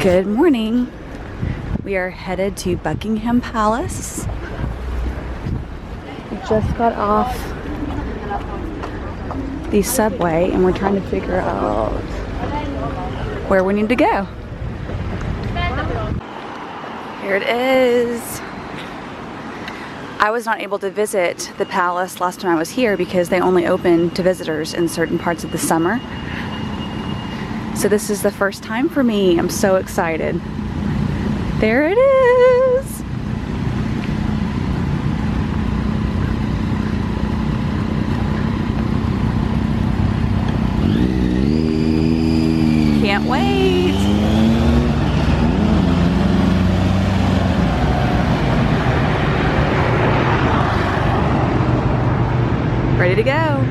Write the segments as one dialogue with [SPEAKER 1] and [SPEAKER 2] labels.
[SPEAKER 1] Good morning. We are headed to Buckingham Palace. We just got off the subway and we're trying to figure out where we need to go. Here it is. I was not able to visit the palace last time I was here because they only open to visitors in certain parts of the summer. So this is the first time for me. I'm so excited. There it is. Can't wait. Ready to go.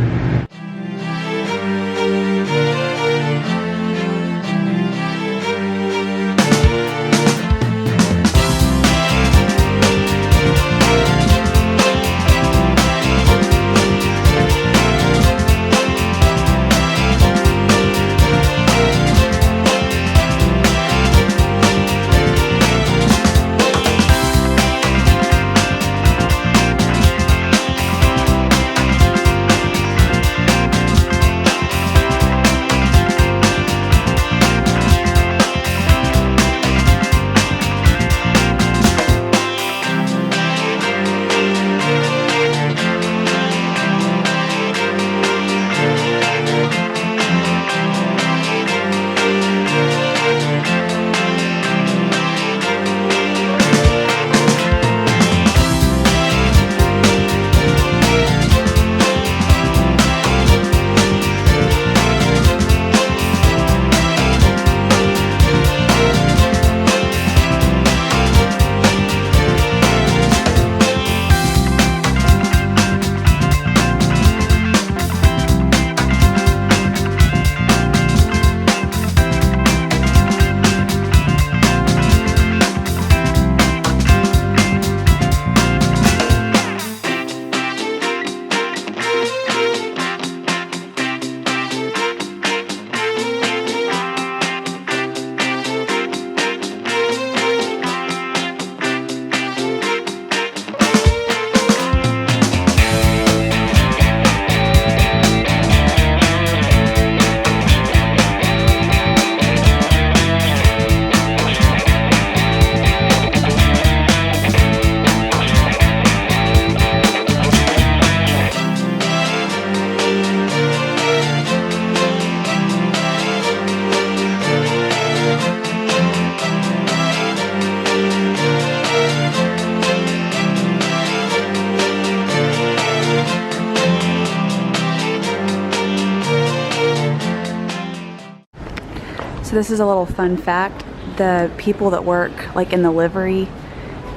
[SPEAKER 1] So this is a little fun fact. The people that work like in the livery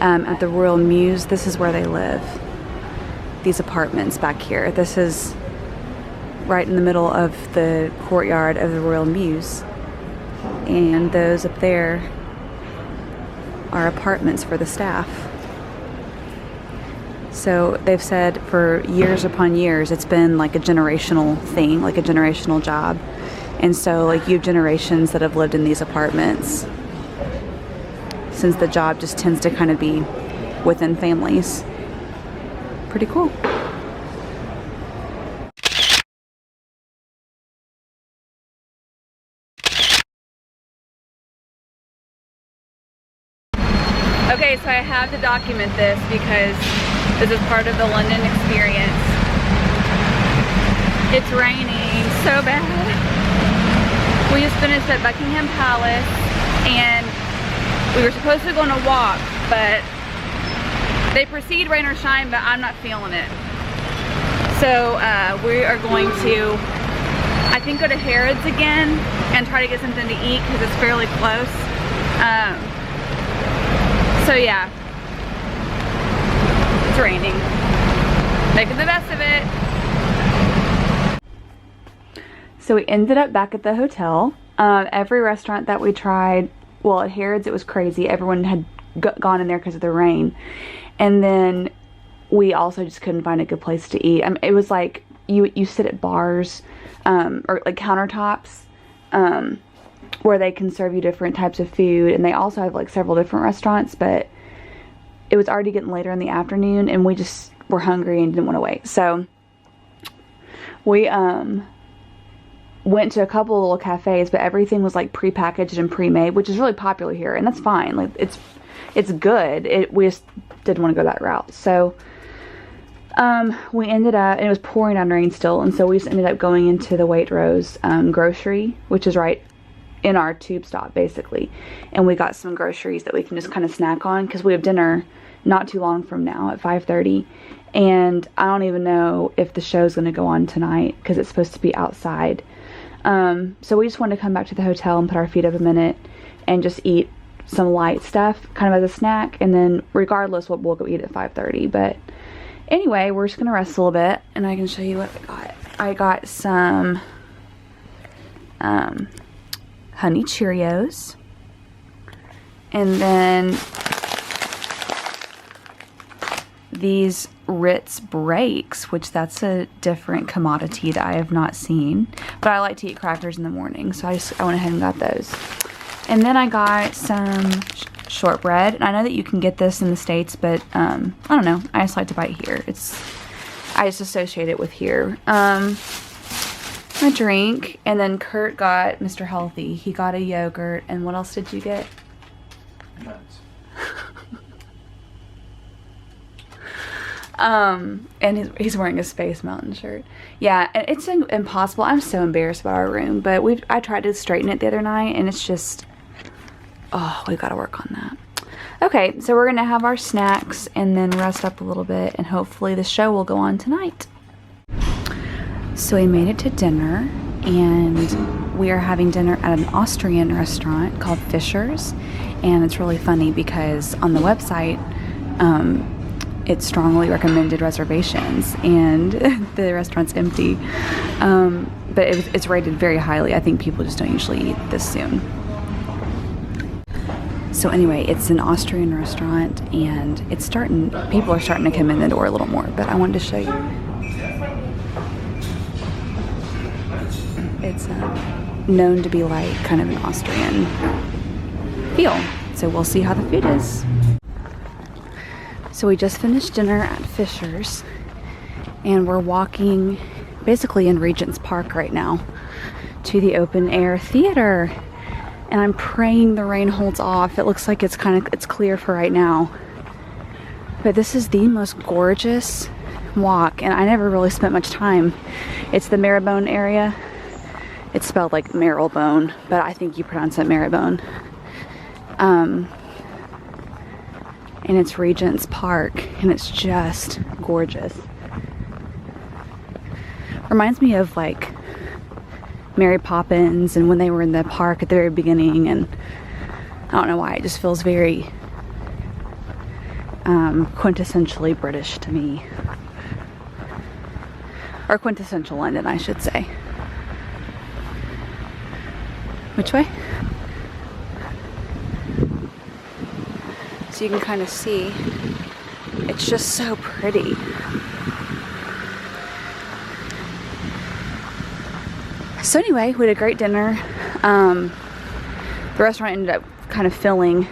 [SPEAKER 1] at the Royal Mews, this is where they live. These apartments back here. This is right in the middle of the courtyard of the Royal Mews. And those up there are apartments for the staff. So they've said for years upon years, it's been like a generational thing, like a generational job. And so like you have generations that have lived in these apartments since the job just tends to kind of be within families. Pretty cool. Okay, so I have to document this because this is part of the London experience. It's raining so bad. We just finished at Buckingham Palace and we were supposed to go on a walk, but they proceed rain or shine, but I'm not feeling it. So we are going to, I think, go to Harrods again and try to get something to eat because it's fairly close. So yeah, it's raining. Making the best of it. So we ended up back at the hotel. Every restaurant that we tried, well, at Harrods it was crazy. Everyone had gone in there because of the rain. And then we also just couldn't find a good place to eat. It was like you sit at bars or like countertops where they can serve you different types of food, and they also have like several different restaurants, but it was already getting later in the afternoon and we just were hungry and didn't want to wait. So we went to a couple of little cafes, but everything was like prepackaged and pre-made, which is really popular here, and that's fine. Like it's good. We just didn't want to go that route. So we ended up, and it was pouring down rain still, and so we just ended up going into the Waitrose grocery, which is right in our tube stop basically, and we got some groceries that we can just kind of snack on because we have dinner not too long from now at 5:30, and I don't even know if the show's going to go on tonight because it's supposed to be outside. So we just wanted to come back to the hotel and put our feet up a minute and just eat some light stuff kind of as a snack, and then regardless we'll go eat at 5:30. But anyway, we're just gonna rest a little bit and I can show you what I got. I got some honey Cheerios, and then these Ritz Breaks, which that's a different commodity that I have not seen, but I like to eat crackers in the morning, so I went ahead and got those. And then I got some shortbread, and I know that you can get this in the States, but I don't know, I just like to buy it here. I just associate it with here. A drink, and then Kurt got Mr. Healthy. He got a yogurt, and what else did you get?
[SPEAKER 2] Nuts.
[SPEAKER 1] And he's wearing a Space Mountain shirt. Yeah, and it's impossible. I'm so embarrassed about our room, but I tried to straighten it the other night, and it's just, oh, we've got to work on that. Okay, so we're gonna have our snacks and then rest up a little bit, and hopefully the show will go on tonight. So we made it to dinner, and we are having dinner at an Austrian restaurant called Fisher's, and it's really funny because on the website it strongly recommended reservations, and the restaurant's empty, but it's rated very highly. I think people just don't usually eat this soon. So anyway, it's an Austrian restaurant, and people are starting to come in the door a little more, but I wanted to show you. It's known to be like kind of an Austrian feel, so we'll see how the food is. So we just finished dinner at Fisher's, and we're walking basically in Regent's Park right now to the open air theater, and I'm praying the rain holds off. It looks like it's clear for right now, but this is the most gorgeous walk, and I never really spent much time. It's the Marylebone area. It's spelled like Marylebone, but I think you pronounce it Marylebone. And it's Regent's Park, and it's just gorgeous. Reminds me of like Mary Poppins and when they were in the park at the very beginning, and I don't know why, it just feels very quintessentially British to me. Or quintessential London, I should say. Which way? So you can kind of see, it's just so pretty. So anyway, we had a great dinner. The restaurant ended up kind of filling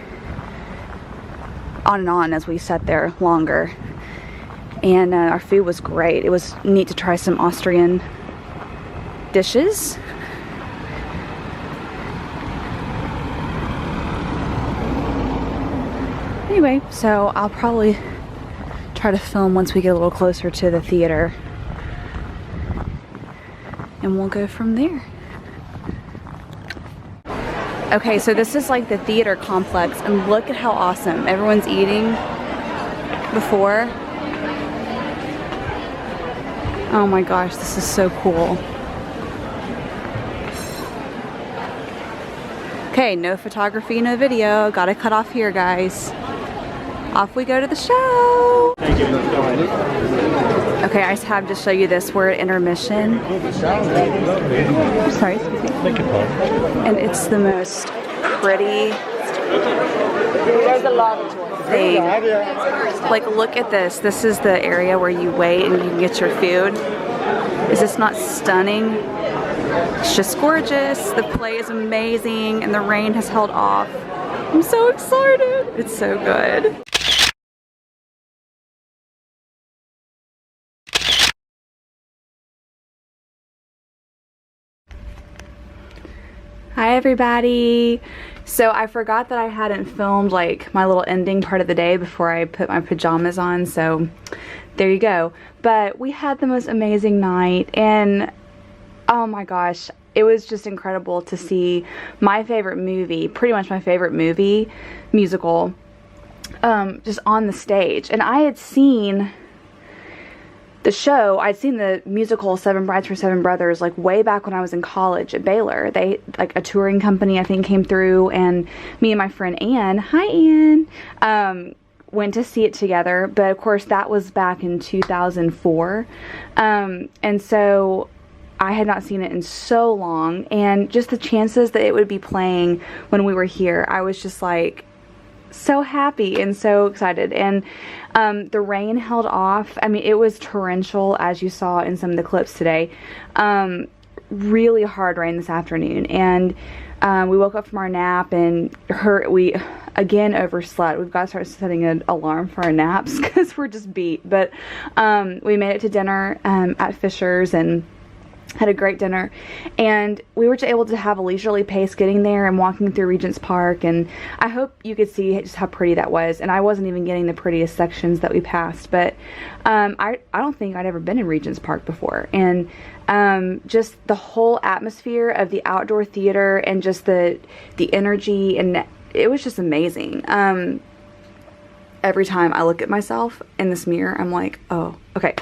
[SPEAKER 1] on and on as we sat there longer. And our food was great. It was neat to try some Austrian dishes. Anyway, so I'll probably try to film once we get a little closer to the theater, and we'll go from there. Okay, so this is like the theater complex, and look at how awesome. Everyone's eating before. Oh my gosh, this is so cool. Okay, no photography, no video. Gotta cut off here, guys. Off we go to the show. Okay, I just have to show you this. We're at intermission. Sorry, excuse me. And it's the most pretty thing. Like, look at this. This is the area where you wait and you can get your food. Is this not stunning? It's just gorgeous. The play is amazing and the rain has held off. I'm so excited. It's so good. Hi everybody. So I forgot that I hadn't filmed like my little ending part of the day before I put my pajamas on, so there you go. But we had the most amazing night, and oh my gosh, it was just incredible to see my favorite movie, pretty much my favorite movie, musical, just on the stage. And I had seen the show, I'd seen the musical Seven Brides for Seven Brothers like way back when I was in college at Baylor. They, like a touring company I think came through, and me and my friend Anne, hi Anne, went to see it together. But of course that was back in 2004, and so I had not seen it in so long, and just the chances that it would be playing when we were here, I was just like so happy and so excited. And the rain held off. I mean, it was torrential, as you saw in some of the clips today. Really hard rain this afternoon, and we woke up from our nap, and we again overslept. We've got to start setting an alarm for our naps because we're just beat. But we made it to dinner at Fisher's and had a great dinner, and we were just able to have a leisurely pace getting there and walking through Regent's Park. And I hope you could see just how pretty that was. And I wasn't even getting the prettiest sections that we passed, but I don't think I'd ever been in Regent's Park before. And just the whole atmosphere of the outdoor theater and just the energy, and it was just amazing. Every time I look at myself in this mirror, I'm like, oh, okay.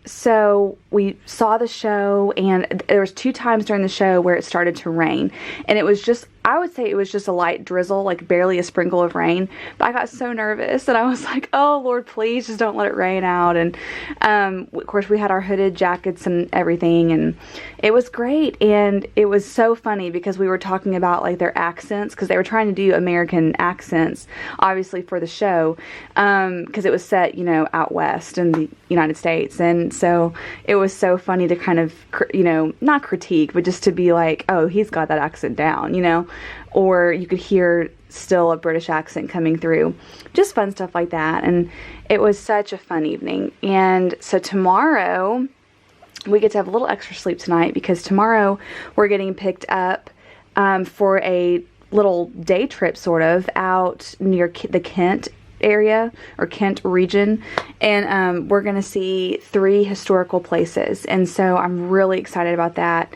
[SPEAKER 1] So we saw the show, and there was 2 times during the show where it started to rain, and it was just, I would say it was just a light drizzle, like barely a sprinkle of rain. But I got so nervous, and I was like, oh Lord, please just don't let it rain out. And of course we had our hooded jackets and everything, and it was great. And it was so funny because we were talking about like their accents, because they were trying to do American accents obviously for the show, because it was set, you know, out west in the United States. And so it was so funny to kind of, you know, not critique, but just to be like, oh, he's got that accent down, you know. Or you could hear still a British accent coming through. Just fun stuff like that. And it was such a fun evening. And so tomorrow we get to have a little extra sleep tonight, because tomorrow we're getting picked up for a little day trip sort of out near the Kent area, or Kent region, and we're gonna see 3 historical places. And so I'm really excited about that.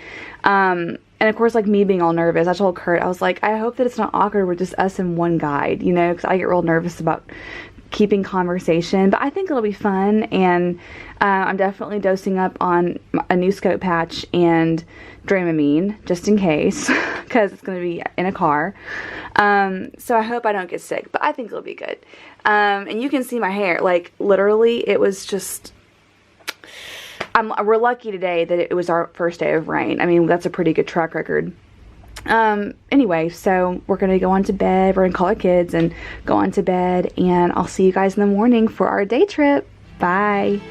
[SPEAKER 1] And of course, like me being all nervous, I told Kurt, I was like, I hope that it's not awkward with just us and one guide, you know, because I get real nervous about keeping conversation. But I think it'll be fun, and I'm definitely dosing up on a new scope patch and Dramamine, just in case, because it's going to be in a car. So I hope I don't get sick, but I think it'll be good. And you can see my hair, like literally it was just, we're lucky today that it was our first day of rain. I mean, that's a pretty good track record. Anyway, so we're going to go on to bed. We're going to call our kids and go on to bed, and I'll see you guys in the morning for our day trip. Bye.